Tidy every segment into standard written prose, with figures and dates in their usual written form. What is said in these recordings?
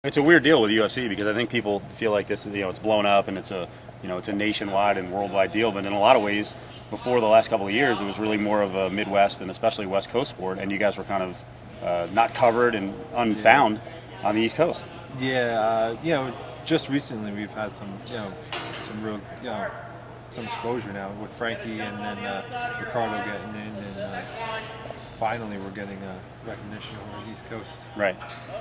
It's a weird deal with UFC because I think people feel like this is, it's blown up and it's a nationwide and worldwide deal. But in a lot of ways, before the last couple of years, it was really more of a Midwest and especially West Coast sport, and you guys were kind of not covered and unfound on the East Coast. Yeah, just recently we've had some, some real, some exposure now with Frankie and then Ricardo getting in, and finally we're getting recognition on the East Coast. Right.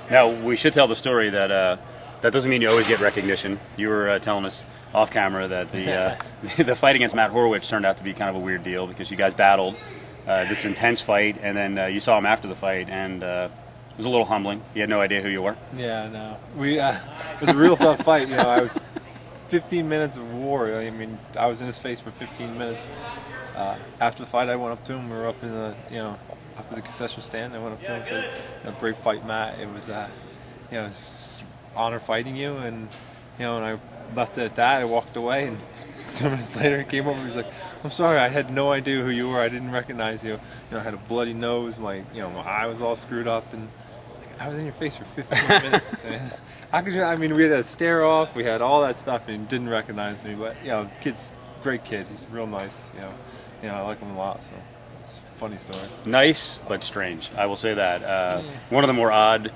Now, we should tell the story that that doesn't mean you always get recognition. You were telling us off camera that the the fight against Matt Horwich turned out to be kind of a weird deal because you guys battled this intense fight, and then you saw him after the fight, and it was a little humbling. You had no idea who you were. Yeah, no. It was a real tough fight. I was 15 minutes of war. I mean, I was in his face for 15 minutes. After the fight, I went up to him. We were up in the, up in the concession stand. I went up to him and said, "Great fight, Matt. It was, it's honor fighting you." And and I left it at that. I walked away, and 2 minutes later, he came over. He was like, "I'm sorry, I had no idea who you were. I didn't recognize you. I had a bloody nose. My eye was all screwed up, and it's like I was in your face for 15 minutes. And how could you? I mean, we had a stare off. We had all that stuff, and he didn't recognize me. But the kid's a great kid. He's real nice. I like him a lot. So it's a funny story. Nice, but strange. I will say that. One of the more odd,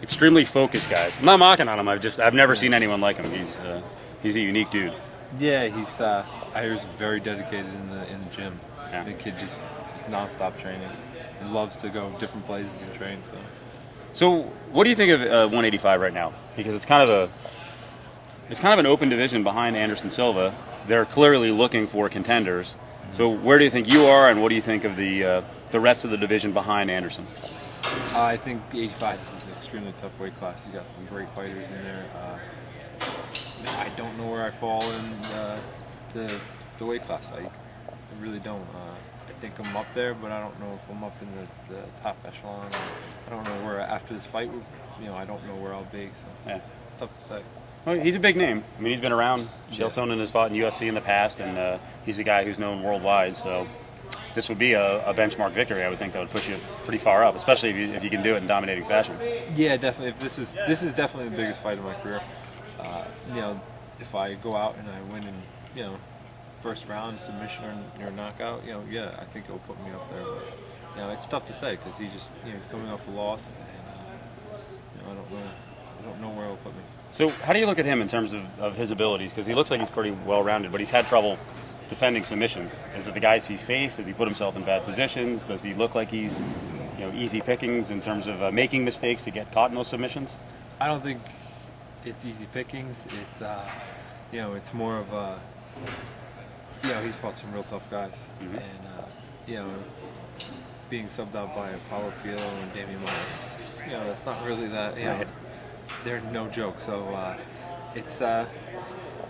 extremely focused guys. I'm not mocking on him. I've never seen anyone like him. He's a unique dude. Yeah, I hear he's very dedicated in the gym. Yeah. The kid just nonstop training. He loves to go different places and train. So, what do you think of 185 right now? Because it's kind of an open division behind Anderson Silva. They're clearly looking for contenders. So, where do you think you are, and what do you think of the rest of the division behind Anderson? I think the 85 is an extremely tough weight class. You got some great fighters in there. I don't know where I fall in the weight class. I really don't. I think I'm up there, but I don't know if I'm up in the top echelon. I don't know where after this fight. I don't know where I'll be. So Yeah. It's tough to say. Well, he's a big name. I mean, he's been around. Chael Sonnen has fought in UFC in the past, and he's a guy who's known worldwide. So this would be a benchmark victory. I would think that would put you pretty far up, especially if you can do it in dominating fashion. Yeah, definitely. If this is definitely the biggest fight of my career. If I go out and I win in first round submission or knockout, I think it'll put me up there. But it's tough to say because he's coming off a loss, and I don't know where it'll put me. So how do you look at him in terms of his abilities? Because he looks like he's pretty well-rounded, but he's had trouble defending submissions. Is it the guys he's faced? Does he put himself in bad positions? Does he look like he's easy pickings in terms of making mistakes to get caught in those submissions? I don't think it's easy pickings. It's it's more of a he's fought some real tough guys, and being subbed out by Paulo Filo and Damian Miles, that's not really that. They're no joke. So it's I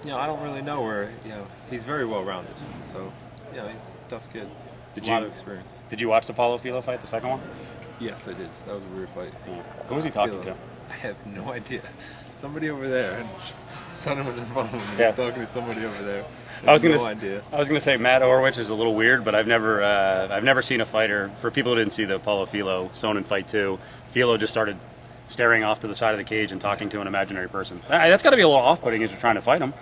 don't really know where he's very well rounded. So he's a tough kid. A lot of experience. Did you watch the Paulo Filo fight, the second one? Yes, I did. That was a weird fight. Yeah. Who was he talking to? I have no idea. Somebody over there. And Sonnen was in front of him. He was talking to somebody over there. I was gonna say Matt Horwich is a little weird, but I've never seen a fighter. For people who didn't see the Paulo Filo Sonnen fight too, Filo just started staring off to the side of the cage and talking to an imaginary person. That's got to be a little off-putting as you're trying to fight him.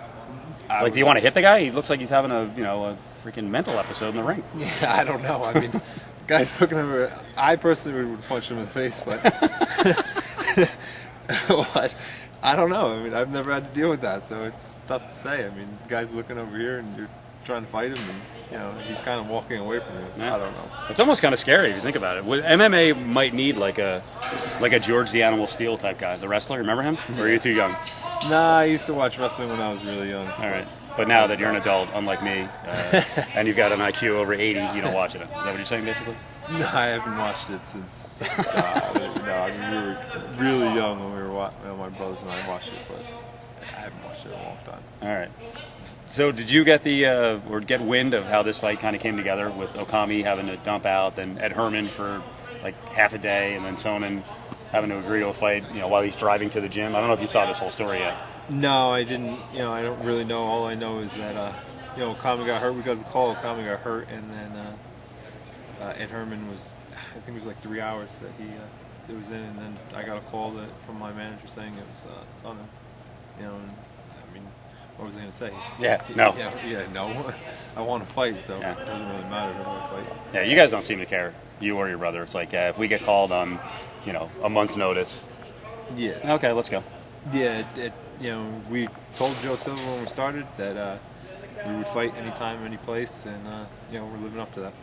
Do you want to hit the guy? He looks like he's having a freaking mental episode in the ring. Yeah, I don't know. I mean, the guy's looking over. I personally would punch him in the face, but but I don't know. I mean, I've never had to deal with that, so it's tough to say. I mean, the guy's looking over here, and you're trying to fight him, and he's kind of walking away from you. So I don't know. It's almost kind of scary if you think about it. MMA might need like a George the Animal Steel type guy, the wrestler. Remember him? Or are you too young? Nah, I used to watch wrestling when I was really young. All right. But now that you're an adult, unlike me, and you've got an IQ over 80, you don't watch it. Is that what you're saying, basically? No, I haven't watched it since. I mean, we were really young when we were my brothers and I watched it, but I haven't watched it in a long time. All right. So, did you get get wind of how this fight kind of came together with Okami having to dump out, then Ed Herman for like half a day, and then Sonnen having to agree to a fight, while he's driving to the gym? I don't know if you saw this whole story yet. No, I didn't. I don't really know. All I know is that Okami got hurt. We got the call. Okami got hurt, and then Ed Herman was, I think it was like 3 hours that it was in, and then I got a call from my manager saying it was Sonnen. You know, and, I mean, what was I going to say? Yeah, no. No. I want to fight, so it doesn't really matter who I fight. Yeah, you guys don't seem to care, you or your brother. It's like if we get called on, a month's notice. Yeah. Okay, let's go. Yeah, we told Joe Silva when we started that we would fight anytime, any place, and we're living up to that.